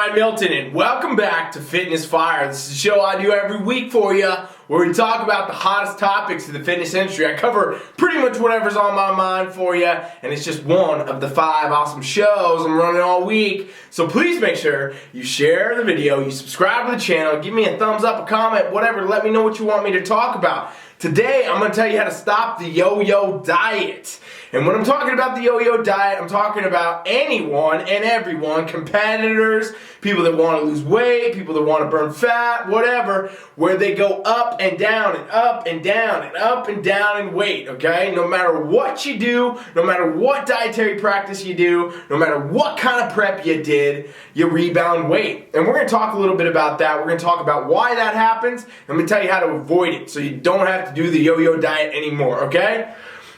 I'm Milton, and welcome back to Fitness Fire. This is a show I do every week for you, where we talk about the hottest topics in the fitness industry. I cover pretty much whatever's on my mind for you, and it's just one of the 5 awesome shows I'm running all week. So please make sure you share the video, you subscribe to the channel, give me a thumbs up, a comment, whatever, let me know what you want me to talk about. Today, I'm going to tell you how to stop the yo-yo diet. And when I'm talking about the yo-yo diet, I'm talking about anyone and everyone, competitors, people that want to lose weight, people that want to burn fat, whatever, where they go up and down and up and down and up and down in weight, okay? No matter what you do, no matter what dietary practice you do, no matter what kind of prep you did, you rebound weight. And we're going to talk a little bit about that. We're going to talk about why that happens. I'm going to tell you how to avoid it so you don't have to do the yo-yo diet anymore, okay?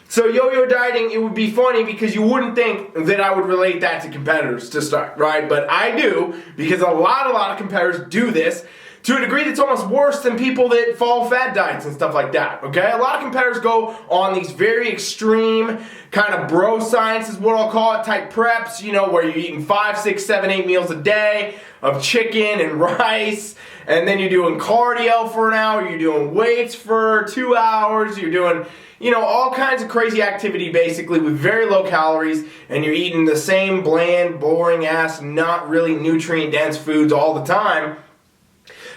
So yo-yo dieting, it would be funny because you wouldn't think that I would relate that to competitors to start, right? But I do, because a lot of competitors do this to a degree that's almost worse than people that follow fad diets and stuff like that, okay? A lot of competitors go on these very extreme kind of bro science is what I'll call it type preps, you know, where you're eating 5, 6, 7, 8 meals a day of chicken and rice, and then you're doing cardio for an hour, you're doing weights for 2 hours, you're doing, you know, all kinds of crazy activity basically with very low calories, and you're eating the same bland, boring ass, not really nutrient dense foods all the time.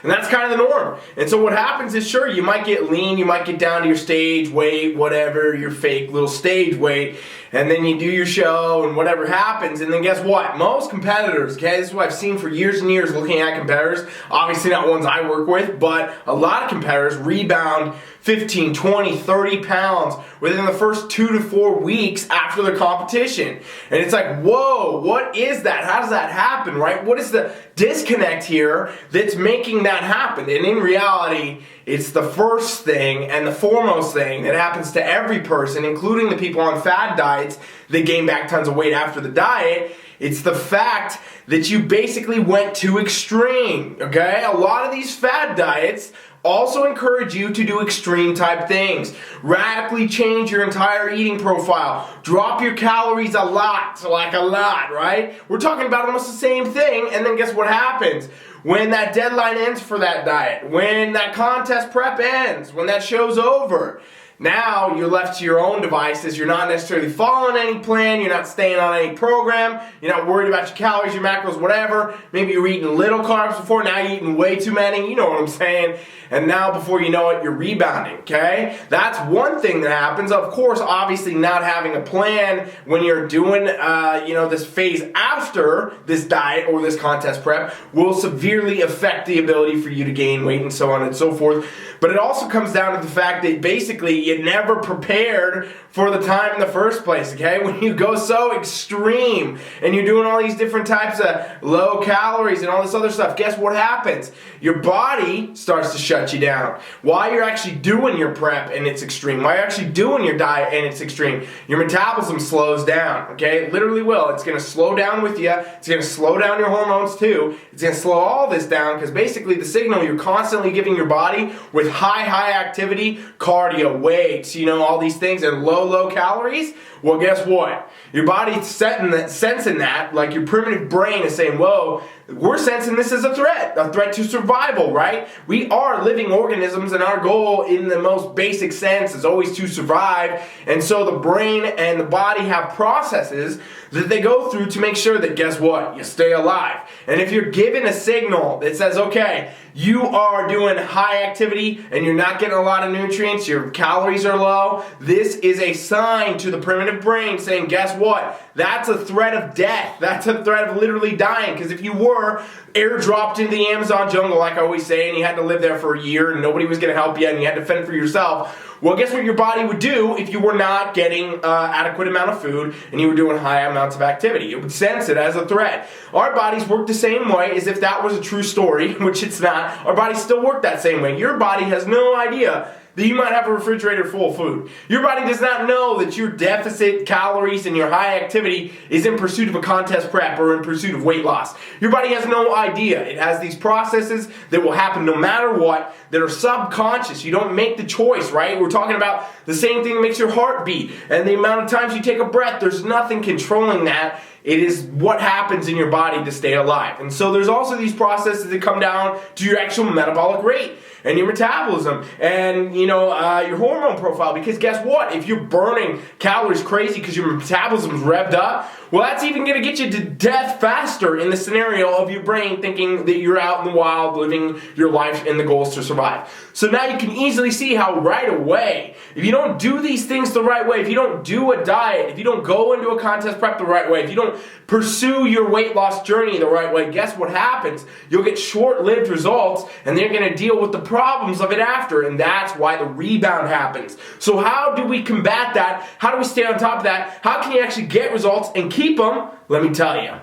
And that's kind of the norm. And so what happens is, sure, you might get lean, you might get down to your stage weight, whatever, your fake little stage weight, and then you do your show and whatever happens, and then guess what? Most competitors, okay, this is what I've seen for years and years looking at competitors, obviously not ones I work with, but a lot of competitors rebound 15, 20, 30 pounds within the first 2 to 4 weeks after their competition. And it's like, whoa, what is that? How does that happen, right? What is the disconnect here that's making that happen? And in reality, it's the first thing and the foremost thing that happens to every person, including the people on fad diets that gain back tons of weight after the diet. It's the fact that you basically went too extreme, okay? A lot of these fad diets also encourage you to do extreme type things. Radically change your entire eating profile. Drop your calories a lot, like a lot, right? We're talking about almost the same thing, and then guess what happens? When that deadline ends for that diet, when that contest prep ends, when that show's over, now you're left to your own devices. You're not necessarily following any plan. You're not staying on any program. You're not worried about your calories, your macros, whatever. Maybe you're eating little carbs before. Now you're eating way too many. You know what I'm saying. And now before you know it, you're rebounding, okay? That's one thing that happens. Of course, obviously not having a plan when you're doing, this phase after this diet or this contest prep will severely affect the ability for you to gain weight and so on and so forth. But it also comes down to the fact that basically you never prepared for the time in the first place, okay? When you go so extreme and you're doing all these different types of low calories and all this other stuff, guess what happens? Your body starts to shut you down. While you're actually doing your prep and it's extreme, while you're actually doing your diet and it's extreme, your metabolism slows down, okay? It literally will. It's going to slow down with you. It's going to slow down your hormones too. It's going to slow all this down because basically the signal you're constantly giving your body with high activity, cardio, weights, you know, all these things, and low calories, well, guess what? Your body's sensing that, like your primitive brain is saying, whoa, we're sensing this as a threat to survival, right? We are living organisms, and our goal in the most basic sense is always to survive. And so the brain and the body have processes that they go through to make sure that, guess what? You stay alive. And if you're given a signal that says, okay, you are doing high activity and you're not getting a lot of nutrients, your calories are low, this is a sign to the primitive brain saying, guess what? That's a threat of death. That's a threat of literally dying. Because if you were airdropped into the Amazon jungle, like I always say, and you had to live there for a year and nobody was going to help you and you had to fend for yourself, well, guess what your body would do if you were not getting adequate amount of food and you were doing high amounts of activity? It would sense it as a threat. Our bodies work the same way as if that was a true story, which it's not. Our bodies still work that same way. Your body has no idea that you might have a refrigerator full of food. Your body does not know that your deficit calories and your high activity is in pursuit of a contest prep or in pursuit of weight loss. Your body has no idea. It has these processes that will happen no matter what that are subconscious. You don't make the choice, right? We're talking about the same thing that makes your heart beat and the amount of times you take a breath. There's nothing controlling that. It is what happens in your body to stay alive. And so there's also these processes that come down to your actual metabolic rate and your metabolism and your hormone profile, because guess what? If you're burning calories crazy because your metabolism's revved up, well, that's even going to get you to death faster in the scenario of your brain thinking that you're out in the wild living your life and the goal is to survive. So now you can easily see how right away, if you don't do these things the right way, if you don't do a diet, if you don't go into a contest prep the right way, if you don't pursue your weight loss journey the right way, guess what happens? You'll get short-lived results and they're going to deal with the problems of it after, and that's why the rebound happens. So how do we combat that? How do we stay on top of that? How can you actually get results and keep them? Let me tell you.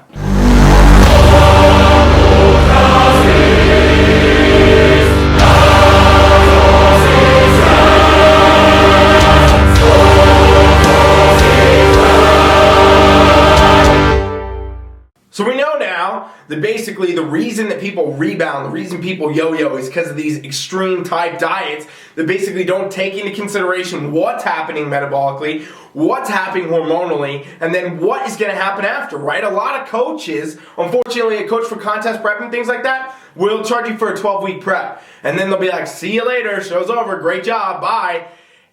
So we know now that basically the reason that people rebound, the reason people yo-yo is because of these extreme type diets that basically don't take into consideration what's happening metabolically, what's happening hormonally, and then what is going to happen after, right? A lot of coaches, unfortunately a coach for contest prep and things like that, will charge you for a 12-week prep. And then they'll be like, see you later, show's over, great job, bye.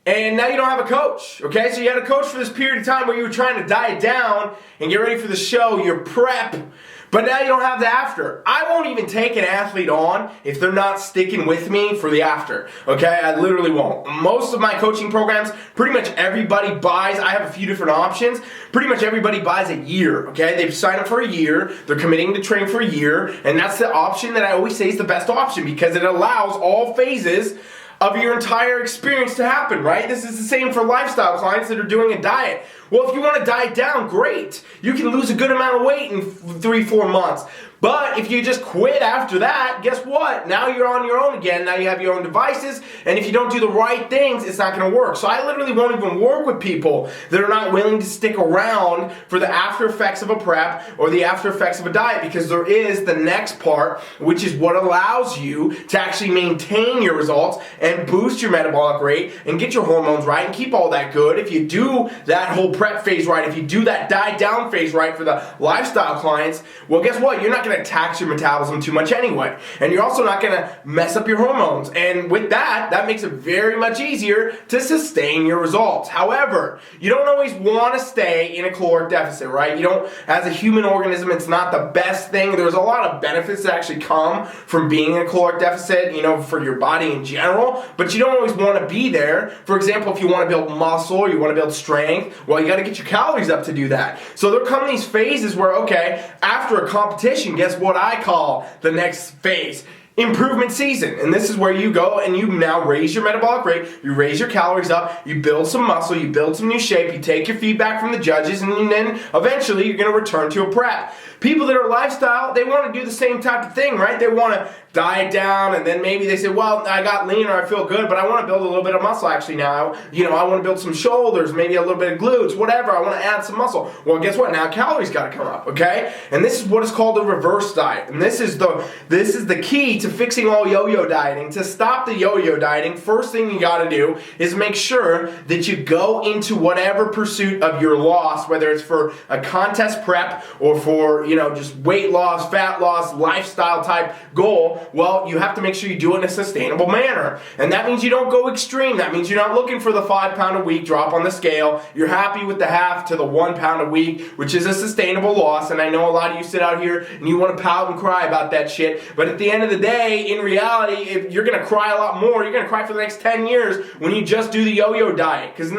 And now you don't have a coach, okay? So you had a coach for this period of time where you were trying to diet down and get ready for the show, your prep, but now you don't have the after. I won't even take an athlete on if they're not sticking with me for the after, okay? I literally won't. Most of my coaching programs, pretty much everybody buys, I have a few different options, pretty much everybody buys a year, okay? They've signed up for a year, they're committing to train for a year, and that's the option that I always say is the best option because it allows all phases of your entire experience to happen, right? This is the same for lifestyle clients that are doing a diet. Well, if you want to diet down, great. You can lose a good amount of weight in 3-4 months. But if you just quit after that, guess what? Now you're on your own again. Now you have your own devices, and if you don't do the right things, it's not going to work. So I literally won't even work with people that are not willing to stick around for the after effects of a prep or the after effects of a diet, because there is the next part, which is what allows you to actually maintain your results and boost your metabolic rate and get your hormones right and keep all that good. If you do that whole prep phase right, if you do that diet down phase right for the lifestyle clients, well, guess what? You're not going to tax your metabolism too much anyway. And you're also not going to mess up your hormones. And with that, that makes it very much easier to sustain your results. However, you don't always want to stay in a caloric deficit, right? You don't, as a human organism, it's not the best thing. There's a lot of benefits that actually come from being in a caloric deficit, for your body in general, but you don't always want to be there. For example, if you want to build muscle or you want to build strength, well, you got to get your calories up to do that. So there come these phases where, okay, after a competition, guess what I call the next phase? Improvement season. And this is where you go and you now raise your metabolic rate, you raise your calories up, you build some muscle, you build some new shape, you take your feedback from the judges, and then eventually you're going to return to a prep. People that are lifestyle, they want to do the same type of thing, right? They want to diet down, and then maybe they say, well, I got leaner, I feel good, but I want to build a little bit of muscle actually now. I want to build some shoulders, maybe a little bit of glutes, whatever. I want to add some muscle. Well, guess what? Now calories got to come up, okay? And this is what is called a reverse diet. And this is the key to fixing all yo-yo dieting. To stop the yo-yo dieting, first thing you got to do is make sure that you go into whatever pursuit of your loss, whether it's for a contest prep or for just weight loss, fat loss, lifestyle type goal. Well, you have to make sure you do it in a sustainable manner. And that means you don't go extreme. That means you're not looking for the 5 pound a week drop on the scale. You're happy with the half to the 1 pound a week, which is a sustainable loss. And I know a lot of you sit out here and you want to pout and cry about that shit. But at the end of the day, in reality, if you're going to cry a lot more. You're going to cry for the next 10 years when you just do the yo-yo diet. Because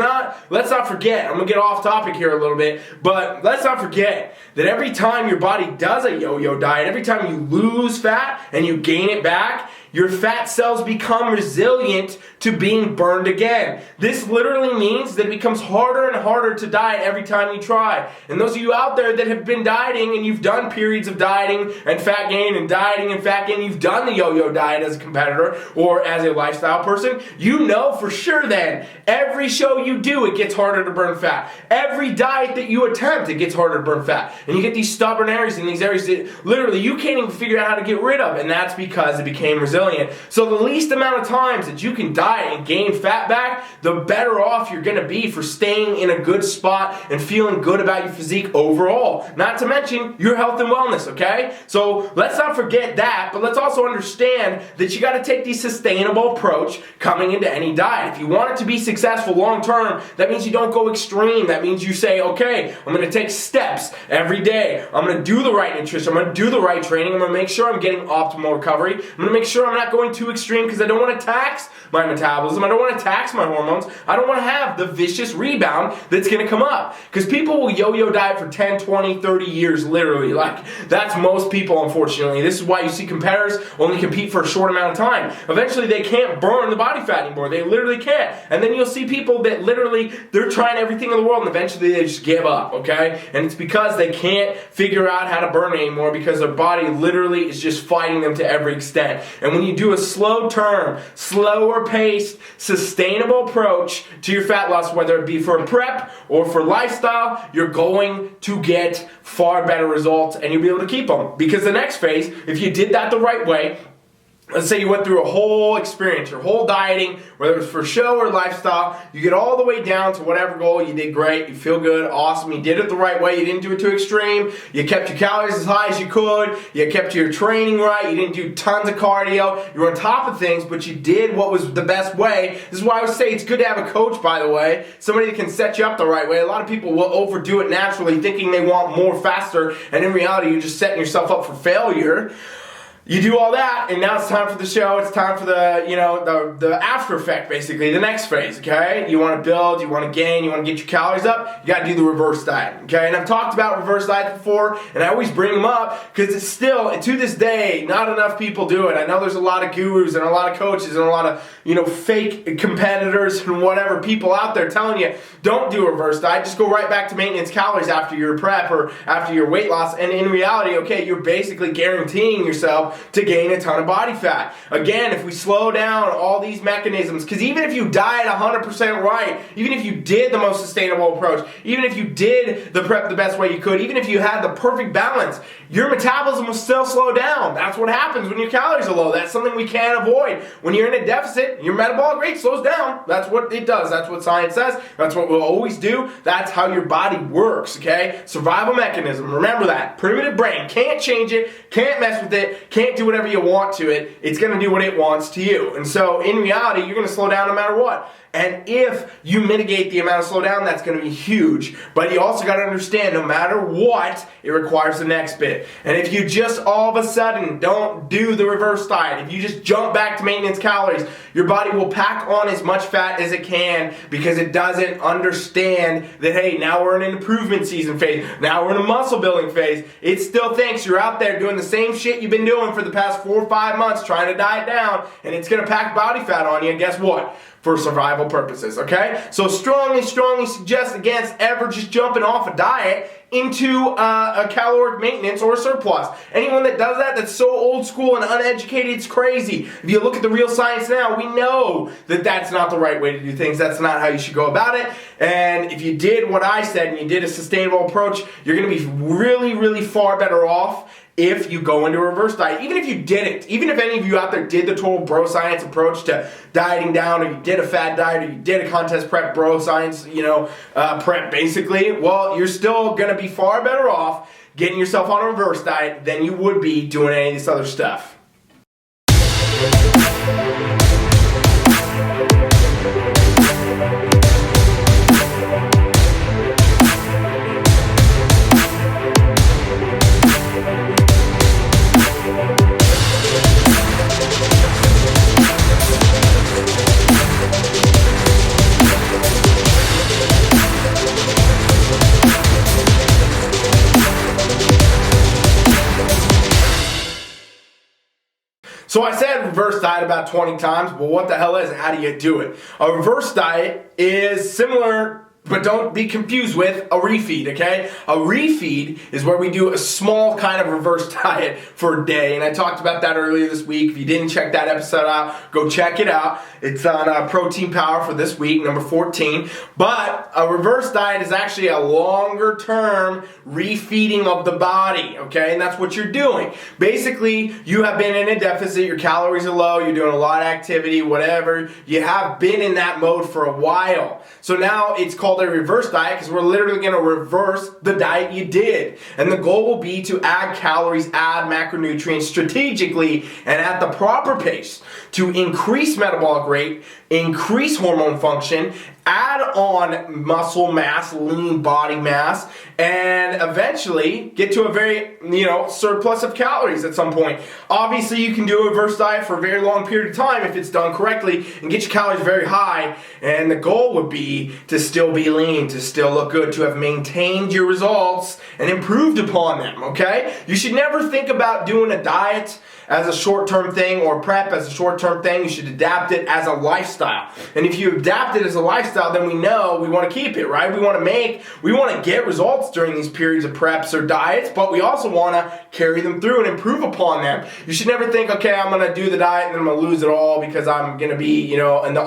let's not forget, I'm going to get off topic here a little bit, but let's not forget that every time your body does a yo-yo diet, every time you lose fat and you gain it back, your fat cells become resilient to being burned again. This literally means that it becomes harder and harder to diet every time you try. And those of you out there that have been dieting and you've done periods of dieting and fat gain and dieting and fat gain, you've done the yo-yo diet as a competitor or as a lifestyle person, you know for sure then, every show you do, it gets harder to burn fat. Every diet that you attempt, it gets harder to burn fat. And you get these stubborn areas in these areas that literally you can't even figure out how to get rid of. And that's because it became resilient. resilient. So the least amount of times that you can diet and gain fat back, the better off you're going to be for staying in a good spot and feeling good about your physique overall. Not to mention your health and wellness, okay? So let's not forget that, but let's also understand that you got to take the sustainable approach coming into any diet. If you want it to be successful long term, that means you don't go extreme. That means you say, okay, I'm going to take steps every day. I'm going to do the right nutrition. I'm going to do the right training. I'm going to make sure I'm getting optimal recovery. I'm going to make sure I'm not going too extreme because I don't want to tax my metabolism. I don't want to tax my hormones. I don't want to have the vicious rebound that's going to come up. Because people will yo-yo diet for 10, 20, 30 years, literally. Like, that's most people, unfortunately. This is why you see competitors only compete for a short amount of time. Eventually, they can't burn the body fat anymore. They literally can't. And then you'll see people that literally, they're trying everything in the world, and eventually they just give up, okay? And it's because they can't figure out how to burn it anymore because their body literally is just fighting them to every extent. And when you do a slow-term, slower-paced, sustainable approach to your fat loss, whether it be for a prep or for lifestyle, you're going to get far better results and you'll be able to keep them. Because the next phase, if you did that the right way, let's say you went through a whole experience, your whole dieting, whether it was for show or lifestyle, you get all the way down to whatever goal, you did great, you feel good, awesome, you did it the right way, you didn't do it too extreme, you kept your calories as high as you could, you kept your training right, you didn't do tons of cardio, you were on top of things, but you did what was the best way. This is why I would say it's good to have a coach, by the way, somebody that can set you up the right way. A lot of people will overdo it naturally, thinking they want more faster, and in reality, you're just setting yourself up for failure. You do all that, and now it's time for the show. It's time for the after effect, basically, the next phase, okay? You want to build, you want to gain, you want to get your calories up, you got to do the reverse diet, okay? And I've talked about reverse diets before, and I always bring them up because it's still, to this day, not enough people do it. I know there's a lot of gurus and a lot of coaches and a lot of, fake competitors and whatever people out there telling you, don't do a reverse diet, just go right back to maintenance calories after your prep or after your weight loss. And in reality, okay, you're basically guaranteeing yourself to gain a ton of body fat. Again, if we slow down all these mechanisms, because even if you diet 100% right, even if you did the most sustainable approach, even if you did the prep the best way you could, even if you had the perfect balance, your metabolism will still slow down. That's what happens when your calories are low. That's something we can't avoid. When you're in a deficit, your metabolic rate slows down. That's what it does. That's what science says. That's what we'll always do. That's how your body works, okay? Survival mechanism. Remember that. Primitive brain. Can't change it. Can't mess with it. Can't do whatever you want to it. It's going to do what it wants to you. And so in reality, you're going to slow down no matter what. And if you mitigate the amount of slowdown, that's going to be huge. But you also got to understand, no matter what, it requires the next bit. And if you just all of a sudden don't do the reverse diet, if you just jump back to maintenance calories, your body will pack on as much fat as it can because it doesn't understand that, hey, now we're in an improvement season phase. Now we're in a muscle building phase. It still thinks you're out there doing the same shit you've been doing for the past 4 or 5 months trying to diet down, and it's going to pack body fat on you. And guess what? For survival purposes, okay? So strongly suggest against ever just jumping off a diet into a caloric maintenance or a surplus. Anyone that does that, that's so old school and uneducated, it's crazy. If you look at the real science now, we know that that's not the right way to do things. That's not how you should go about it. And if you did what I said and you did a sustainable approach, you're going to be really, really far better off if you go into a reverse diet. Even if you didn't, even if any of you out there did the total bro science approach to dieting down, or you did a fad diet, or you did a contest prep bro science, prep basically, well, you're still going to be far better off getting yourself on a reverse diet than you would be doing any of this other stuff. So I said reverse diet about 20 times, but what the hell is it? How do you do it? A reverse diet is similar But don't be confused with a refeed, okay? A refeed is where we do a small kind of reverse diet for a day, and I talked about that earlier this week. If you didn't check that episode out, go check it out. It's on Protein Power for this week, number 14. But a reverse diet is actually a longer-term refeeding of the body, okay? And that's what you're doing. Basically, you have been in a deficit, your calories are low, you're doing a lot of activity, whatever. You have been in that mode for a while. So now it's called a reverse diet because we're literally going to reverse the diet you did. And the goal will be to add calories, add macronutrients strategically and at the proper pace to increase metabolic rate, increase hormone function, add on muscle mass, lean body mass, and eventually get to a very, surplus of calories at some point. Obviously, you can do a reverse diet for a very long period of time if it's done correctly and get your calories very high. And the goal would be to still be lean, to still look good, to have maintained your results and improved upon them, okay? You should never think about doing a diet as a short-term thing or prep as a short-term thing. You should adapt it as a lifestyle. And if you adapt it as a lifestyle, then we know we want to keep it, right? We want to get results during these periods of preps or diets, but we also want to carry them through and improve upon them. You should never think, okay, I'm going to do the diet and then I'm going to lose it all because I'm going to be, in the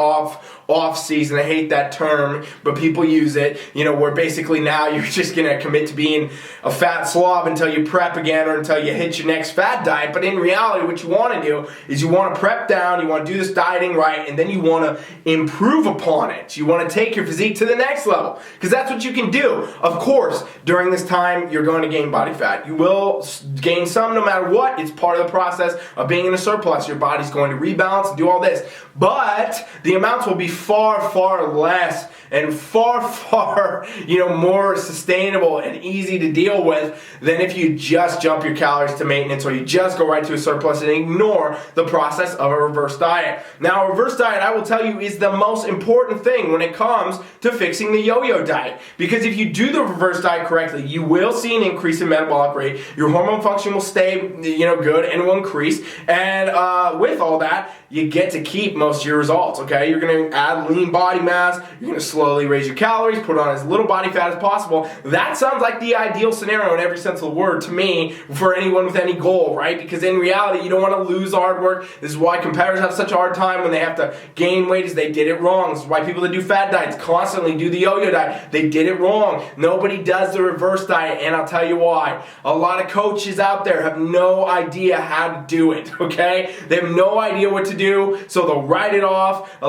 off season. I hate that term, but people use it, where basically now you're just going to commit to being a fat slob until you prep again or until you hit your next fat diet. But in reality, what you want to do is you want to prep down, you want to do this dieting right, and then you want to improve upon it. You want to take your physique to the next level because that's what you can do. Of course, during this time, you're going to gain body fat. You will gain some no matter what. It's part of the process of being in a surplus. Your body's going to rebalance and do all this. But the amounts will be far, far less and far, far, more sustainable and easy to deal with than if you just jump your calories to maintenance or you just go right to a surplus and ignore the process of a reverse diet. Now, a reverse diet, I will tell you, is the most important thing when it comes to fixing the yo-yo diet. Because if you do the reverse diet correctly, you will see an increase in metabolic rate. Your hormone function will stay, good and will increase. And with all that, you get to keep most of your results, okay? You're going to add lean body mass. You're going to slowly raise your calories, put on as little body fat as possible. That sounds like the ideal scenario in every sense of the word to me for anyone with any goal, right? Because in reality, you don't want to lose hard work. This is why competitors have such a hard time when they have to gain weight is they did it wrong. This is why people that do fat diets constantly do the yo-yo diet. They did it wrong. Nobody does the reverse diet, and I'll tell you why. A lot of coaches out there have no idea how to do it, okay? They have no idea what to do, so they'll write it off.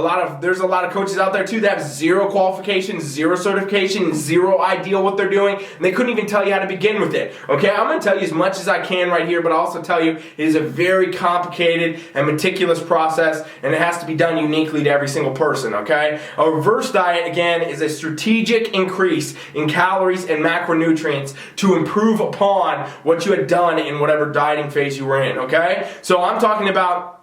There's a lot of coaches out there too that have zero qualifications, zero certification, zero idea what they're doing, and they couldn't even tell you how to begin with it, okay? I'm going to tell you as much as I can right here, but I'll also tell you it is a very complicated and meticulous process, and it has to be done uniquely to every single person, okay? A reverse diet, again, is a strategic increase in calories and macronutrients to improve upon what you had done in whatever dieting phase you were in, okay? So I'm talking about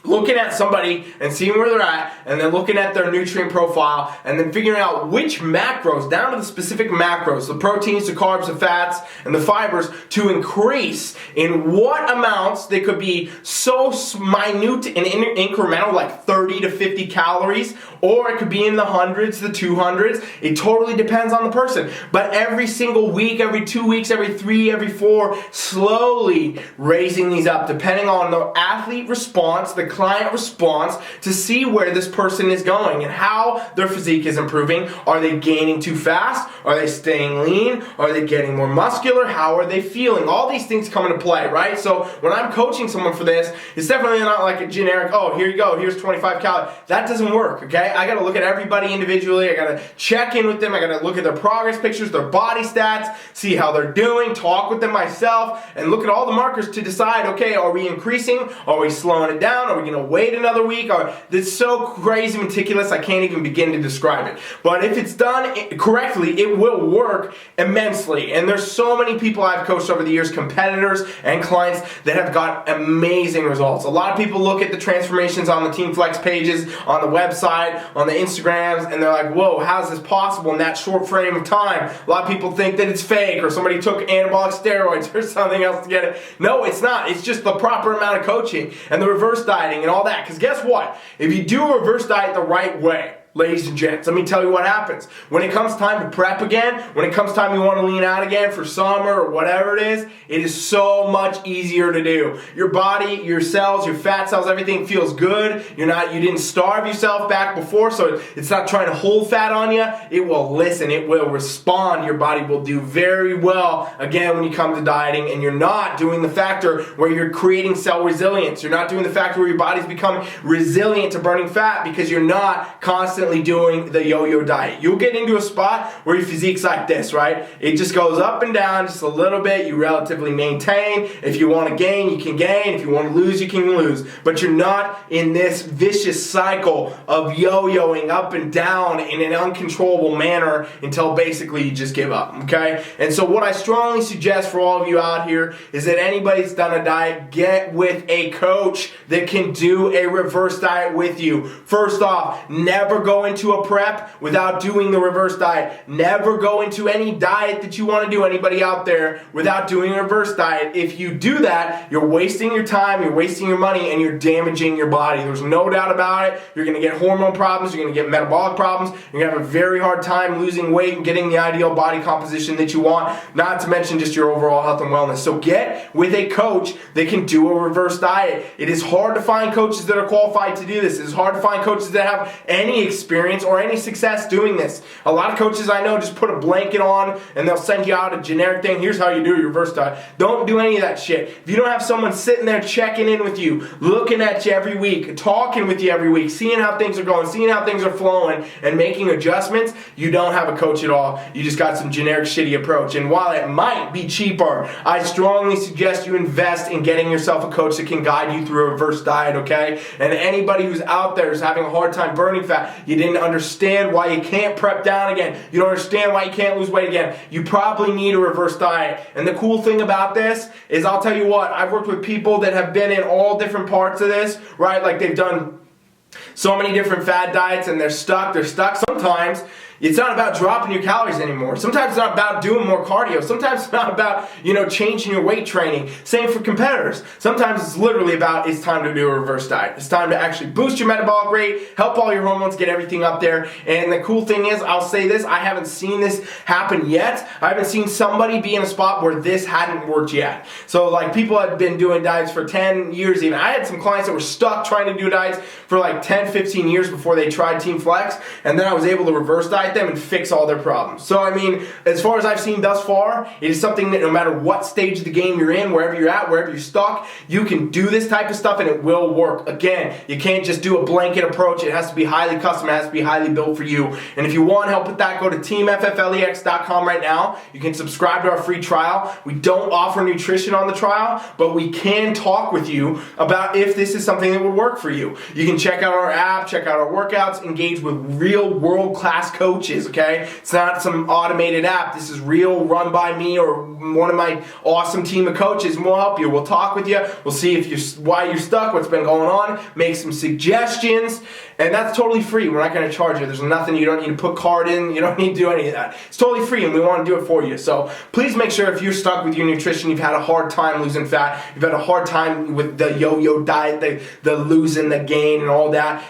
looking at somebody and seeing where they're at, and then looking at their nutrient profile, and then figuring out which macros, down to the specific macros, the proteins, the carbs, the fats, and the fibers, to increase in what amounts. They could be so minute and incremental, like 30 to 50 calories, or it could be in the hundreds, the 200s. It totally depends on the person. But every single week, every 2 weeks, every 3, every 4, slowly raising these up, depending on the athlete response, the client response, to see where this person is going and how their physique is improving. Are they gaining too fast? Are they staying lean? Are they getting more muscular? How are they feeling? All these things come into play, right? So when I'm coaching someone for this, it's definitely not like a generic, oh, here you go, here's 25 calories. That doesn't work, okay? I gotta look at everybody individually. I gotta check in with them. I gotta look at their progress pictures, their body stats, see how they're doing, talk with them myself, and look at all the markers to decide, okay, are we increasing? Are we slowing it down? Are we going to wait another week? It's so crazy meticulous, I can't even begin to describe it. But if it's done correctly, it will work immensely. And there's so many people I've coached over the years, competitors and clients, that have got amazing results. A lot of people look at the transformations on the TeamFFLEX pages, on the website, on the Instagrams, and they're like, whoa, how's this possible in that short frame of time? A lot of people think that it's fake, or somebody took anabolic steroids or something else to get it. No, it's not. It's just the proper amount of coaching and the reverse dieting and all that. Because guess what? If you do a reverse diet the right way, ladies and gents, let me tell you what happens. When it comes time to prep again, when it comes time you want to lean out again for summer or whatever it is so much easier to do. Your body, your cells, your fat cells, everything feels good. You didn't starve yourself back before, so it's not trying to hold fat on you. It will listen, it will respond. Your body will do very well again when you come to dieting, and you're not doing the factor where you're creating cell resilience. You're not doing the factor where your body's becoming resilient to burning fat because you're not constantly doing the yo-yo diet. You'll get into a spot where your physique's like this, right? It just goes up and down just a little bit. You relatively maintain. If you want to gain, you can gain. If you want to lose, you can lose. But you're not in this vicious cycle of yo-yoing up and down in an uncontrollable manner until basically you just give up, okay? And so what I strongly suggest for all of you out here is that anybody that's done a diet, get with a coach that can do a reverse diet with you. First off, never go into a prep without doing the reverse diet. Never go into any diet that you want to do, anybody out there, without doing a reverse diet. If you do that, you're wasting your time, you're wasting your money, and you're damaging your body. There's no doubt about it. You're going to get hormone problems, you're going to get metabolic problems, you're going to have a very hard time losing weight and getting the ideal body composition that you want, not to mention just your overall health and wellness. So get with a coach that can do a reverse diet. It is hard to find coaches that are qualified to do this. It is hard to find coaches that have any experience or any success doing this. A lot of coaches I know just put a blanket on and they'll send you out a generic thing. Here's how you do your reverse diet. Don't do any of that shit. If you don't have someone sitting there checking in with you, looking at you every week, talking with you every week, seeing how things are going, seeing how things are flowing, and making adjustments, you don't have a coach at all. You just got some generic shitty approach. And while it might be cheaper, I strongly suggest you invest in getting yourself a coach that can guide you through a reverse diet, okay? And anybody who's out there is having a hard time burning fat, you didn't understand why you can't prep down again, you don't understand why you can't lose weight again, you probably need a reverse diet. And the cool thing about this is, I'll tell you what, I've worked with people that have been in all different parts of this, right? Like they've done so many different fad diets and they're stuck. Sometimes it's not about dropping your calories anymore. Sometimes it's not about doing more cardio. Sometimes it's not about, changing your weight training. Same for competitors. Sometimes it's literally about, it's time to do a reverse diet. It's time to actually boost your metabolic rate, help all your hormones, get everything up there. And the cool thing is, I'll say this, I haven't seen this happen yet. I haven't seen somebody be in a spot where this hadn't worked yet. So like people have been doing diets for 10 years even. I had some clients that were stuck trying to do diets for like 10, 15 years before they tried TeamFFLEX, and then I was able to reverse diet them and fix all their problems. So I mean, as far as I've seen thus far, it is something that no matter what stage of the game you're in, wherever you're at, wherever you're stuck, you can do this type of stuff and it will work. Again, you can't just do a blanket approach. It has to be highly custom, it has to be highly built for you. And if you want help with that, go to TeamFFLEX.com right now. You can subscribe to our free trial. We don't offer nutrition on the trial, but we can talk with you about if this is something that would work for you. You can check out our app, check out our workouts, engage with real world-class coaches, okay? It's not some automated app. This is real, run by me or one of my awesome team of coaches, and we'll help you. We'll talk with you. We'll see why you're stuck, what's been going on, make some suggestions, and that's totally free. We're not going to charge you. There's nothing. You don't need to put card in. You don't need to do any of that. It's totally free, and we want to do it for you. So please make sure if you're stuck with your nutrition, you've had a hard time losing fat, you've had a hard time with the yo-yo diet, the losing, the gain, and all that,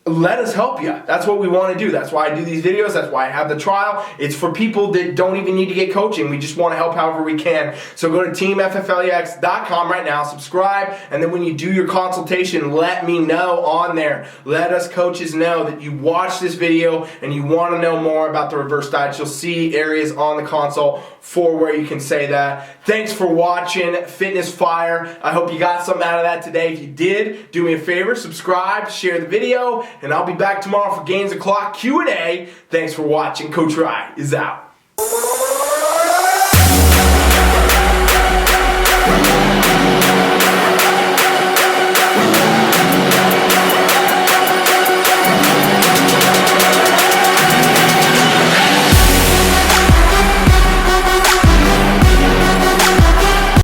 let us help you. That's what we want to do. That's why I do these videos. That's why I have the trial. It's for people that don't even need to get coaching. We just want to help however we can. So go to TeamFFLEX.com right now, subscribe, and then when you do your consultation, let me know on there. Let us coaches know that you watched this video and you want to know more about the reverse diet. You'll see areas on the console for where you can say that. Thanks for watching Fitness Fire. I hope you got something out of that today. If you did, do me a favor, subscribe, share the video, and I'll be back tomorrow for Gains O'Clock Q&A. Thanks for watching. Coach Rye is out.